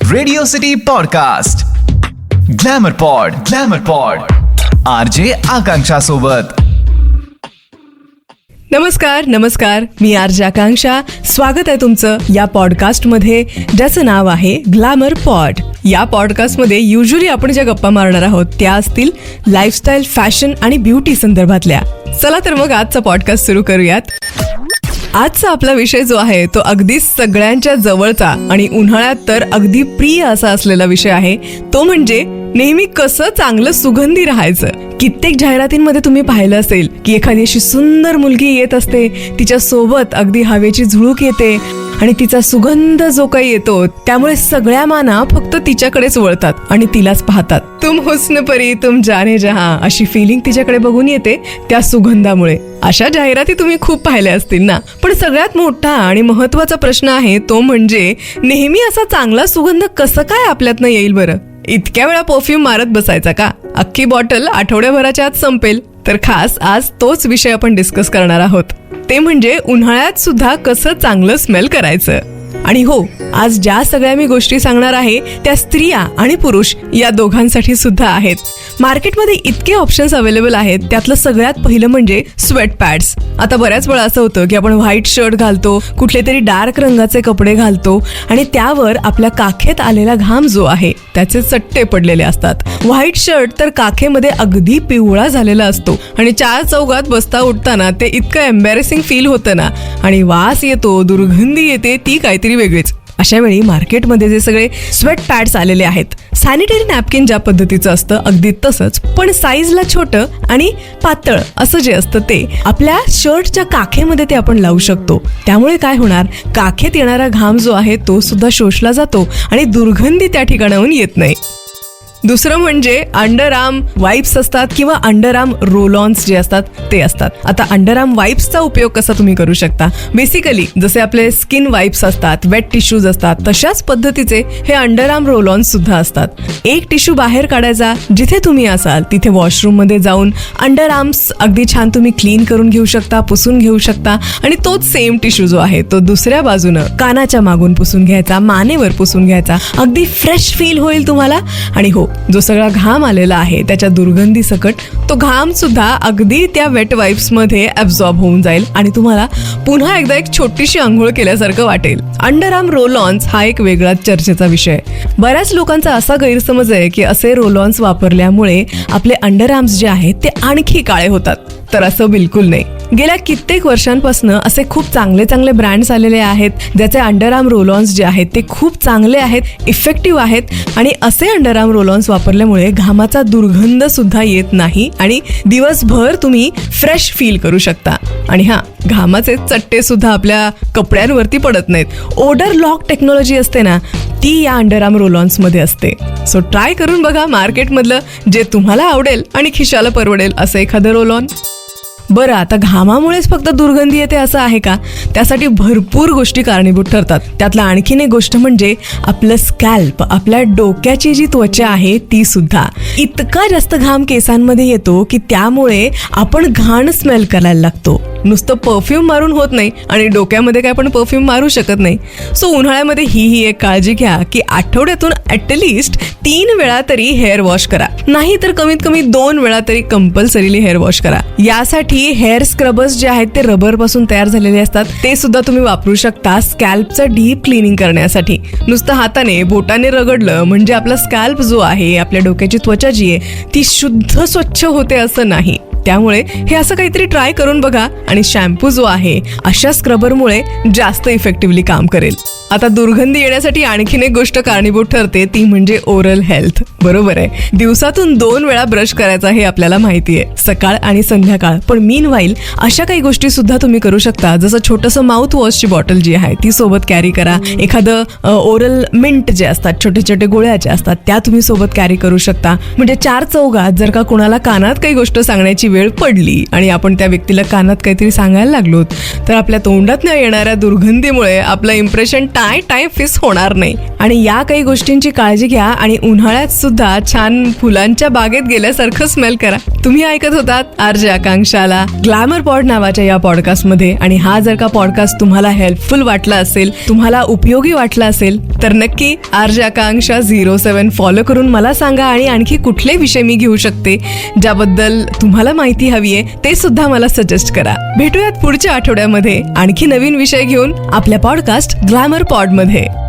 Radio city podcast glamour pod RJ Akanksha सोबत. नमस्कार, मी RJ आकांक्षा. स्वागत आहे तुमचं या पॉडकास्टमध्ये, ज्याचं नाव आहे ग्लॅमर पॉड. या पॉडकास्टमध्ये युजली आपण ज्या गप्पा मारणार आहोत त्या असतील लाईफस्टाईल, फॅशन आणि ब्युटी संदर्भातल्या. चला तर मग आजचा पॉडकास्ट सुरू करूयात. आजचा आपला विषय जो आहे तो अगदी सगळ्यांच्या जवळचा आणि उन्हाळ्यात तर अगदी प्रिय असा असलेला विषय आहे. तो म्हणजे नेहमी कसं चांगलं सुगंधी राहायचं. कित्येक जाहिरातींमध्ये तुम्ही पाहिलं असेल की एखादी अशी सुंदर मुलगी येत असते, तिच्या सोबत अगदी हवेची झुळूक येते आणि तिचा सुगंध जो काही येतो त्यामुळे सगळ्या माना फक्त तिच्याकडेच वळतात आणि तिलाच पाहतात. तुम हुस्न परी तुम जाने जहां अशी फिलिंग तिच्याकडे बघून येते त्या सुगंधामुळे. अशा जाहिराती तुम्ही खूप पाहिल्या असतील ना. पण सगळ्यात मोठा आणि महत्वाचा प्रश्न आहे तो म्हणजे नेहमी असा चांगला सुगंध कसं काय आपल्यातनं येईल बरं? इतक्या वेळा परफ्यूम मारत बसायचा का? अख्खी बॉटल आठवड्याभराच्या आत संपेल. तर खास आज तोच विषय आपण डिस्कस करणार आहोत. ते म्हणजे उन्हाळ्यात सुद्धा कसं चांगलं स्मेल करायचं. आणि हो, आज ज्या सगळ्या मी गोष्टी सांगणार आहे त्या स्त्रिया आणि पुरुष या दोघांसाठी सुद्धा आहेत. मार्केटमध्ये इतके ऑप्शन्स अवेलेबल आहेत. त्यातलं सगळ्यात पहिलं म्हणजे स्वेट पॅड्स. आता बऱ्याच वेळा असं होतं की आपण व्हाईट शर्ट घालतो, कुठले तरी डार्क रंगाचे कपडे घालतो आणि त्यावर आपल्या काखेत आलेला घाम जो आहे त्याचे चट्टे पडलेले असतात. व्हाईट शर्ट तर काखेमध्ये अगदी पिवळा झालेला असतो आणि चार चौघात बसता उठताना ते इतकं एम्बॅरेसिंग फील होतं ना, आणि वास येतो, दुर्गंधी येते, ती काहीतरी वेगळीच. अशा वेळी मार्केटमध्ये जे सगळे स्वेट पॅड्स आलेले आहेत, सॅनिटरी नॅपकिन ज्या पद्धतीचं असतं अगदी तसंच, पण साईजला छोटं आणि पातळ असं जे असतं ते आपल्या शर्टच्या काखेमध्ये ते आपण लावू शकतो. त्यामुळे काय होणार, काखेत येणारा घाम जो आहे तो सुद्धा शोषला जातो आणि दुर्गंधी त्या ठिकाणाहून येत नाही. दुसरं म्हणजे अंडरआर्म वाइप्स असतात किंवा अंडरआर्म रोल-ऑन्स जे असतात ते असतात. आता अंडरआर्म वाइप्सचा उपयोग कसा तुम्ही करू शकता? बेसिकली जसे आपले स्किन वाइप्स असतात, वेट टिश्यूज असतात, तशाच पद्धतीचे हे अंडरआर्म रोल-ऑन्स सुद्धा असतात. एक टिश्यू बाहेर काढायचा, जिथे तुम्ही असाल तिथे वॉशरूम मध्ये जाऊन अंडरआर्म्स अगदी छान तुम्ही क्लीन करून घेऊ शकता, पुसून घेऊ शकता. आणि तोच सेम टिश्यू जो आहे तो दुसऱ्या बाजूनं कानाच्या मागून पुसून घ्यायचा, मानेवर पुसून घ्यायचा. अगदी फ्रेश फील होईल तुम्हाला. आणि हो, जो सगळा घाम आलेला आहे त्याच्या दुर्गंधी सकट तो घाम सुद्धा अगदी त्या वेट वाइप्स मध्ये ऍब्झॉर्ब होऊन जाईल आणि तुम्हाला पुन्हा एकदा एक छोटीशी आंघोळ केल्यासारखं वाटेल. अंडरआर्म रोल-ऑन्स हा एक वेगळाच चर्चेचा विषय. बऱ्याच लोकांचा असा गैरसमज आहे की असे रोल-ऑन्स वापरल्यामुळे आपले अंडरआर्म्स जे आहेत ते आणखी काळे होतात. तर असं बिलकुल नाही. गेल्या कित्येक वर्षांपासून असे खूप चांगले ब्रँड्स आलेले आहेत ज्याचे अंडरआर्म रोल-ऑन्स जे आहेत ते खूप चांगले आहेत, इफेक्टिव्ह आहेत. आणि असे अंडरआर्म रोल-ऑन्स वापरल्यामुळे घामाचा दुर्गंध सुद्धा येत नाही आणि दिवसभर तुम्ही फ्रेश फील करू शकता. आणि हा, घामाचे चट्टे सुद्धा आपल्या कपड्यांवरती पडत नाहीत. ओडर लॉक टेक्नॉलॉजी असते ना, ती या अंडरआर्म रोल-ऑन्स मध्ये असते. सो ट्राय करून बघा मार्केटमधलं जे तुम्हाला आवडेल आणि खिशाला परवडेल असं एखादं रोल-ऑन. बरं, आता घामामुळेच फक्त दुर्गंधी येते असं आहे का? त्यासाठी भरपूर गोष्टी कारणीभूत ठरतात. त्यातला आणखीन एक गोष्ट म्हणजे आपलं स्कॅल्प, आपल्या डोक्याची जी त्वचा आहे ती सुद्धा. इतका जास्त घाम केसांमध्ये येतो की त्यामुळे आपण घाण स्मेल करायला लागतो. नुसतं परफ्यूम मारून होत नाही आणि डोक्यामध्ये काय आपण परफ्यूम मारू शकत नाही. सो उन्हाळ्यामध्ये ही एक काळजी घ्या की आठवड्यातून ॲटलिस्ट 3 वेळा तरी हेअर वॉश करा. नाही तर कमीत कमी 2 वेळा तरी कंपल्सरीली हेअर वॉश करा. यासाठी हेअर स्क्रबर्स जे आहेत ते रबर पासून तयार झालेले असतात, ते सुद्धा तुम्ही वापरू शकता स्कॅल्पचं डीप क्लिनिंग करण्यासाठी. नुसतं हाताने बोटाने रगडलं म्हणजे आपला स्कॅल्प जो आहे, आपल्या डोक्याची त्वचा जी आहे ती शुद्ध स्वच्छ होते असं नाही. त्यामुळे हे असं काहीतरी ट्राय करून बघा आणि शॅम्पू जो आहे अशा स्क्रबरमुळे जास्त इफेक्टिव्हली काम करेल. आता दुर्गंधी येण्यासाठी आणखीन एक गोष्ट कारणीभूत ठरते, ती म्हणजे ओरल हेल्थ. बरोबर आहे, दिवसातून 2 वेळा ब्रश करायचा हे आपल्याला माहिती आहे, सकाळ आणि संध्याकाळ. पण मीनवाईल अशा काही गोष्टी सुद्धा तुम्ही करू शकता, जसं छोटंसं माउथ वॉशची बॉटल जी आहे ती सोबत कॅरी करा. एखादं ओरल मिंट जे असतात, छोटे छोटे गोळ्या ज्या असतात त्या तुम्ही सोबत कॅरी करू शकता. म्हणजे 4 चौघात जर का कुणाला कानात काही गोष्ट सांगण्याची वेळ पडली आणि आपण त्या व्यक्तीला कानात काहीतरी सांगायला लागलो तर आपल्या तोंडात न येणाऱ्या दुर्गंधीमुळे आपलं इम्प्रेशन टाय फिस होणार नाही. आणि या काही गोष्टींची काळजी घ्या आणि उन्हाळ्यात सुद्धा छान फुलांच्या बागेत गेल्यासारखं स्मेल करा. तुम्ही ऐकत होतात आरजे आकांक्षाला ग्लॅमर पॉड नावाच्या या पॉडकास्ट मध्ये. आणि हा जर का पॉडकास्ट तुम्हाला हेल्पफुल वाटला असेल, तुम्हाला उपयोगी वाटला असेल, तर नक्की आरजे आकांक्षा 07 फॉलो करून मला सांगा. आणि आणखी कुठले विषय मी घेऊ शकते ज्याबद्दल तुम्हाला माहिती हवी आहे ते सुद्धा मला सजेस्ट करा. भेटूयात पुढच्या आठवड्यामध्ये आणखी नवीन विषय घेऊन आपल्या पॉडकास्ट ग्लॅमर पॉड मध्ये.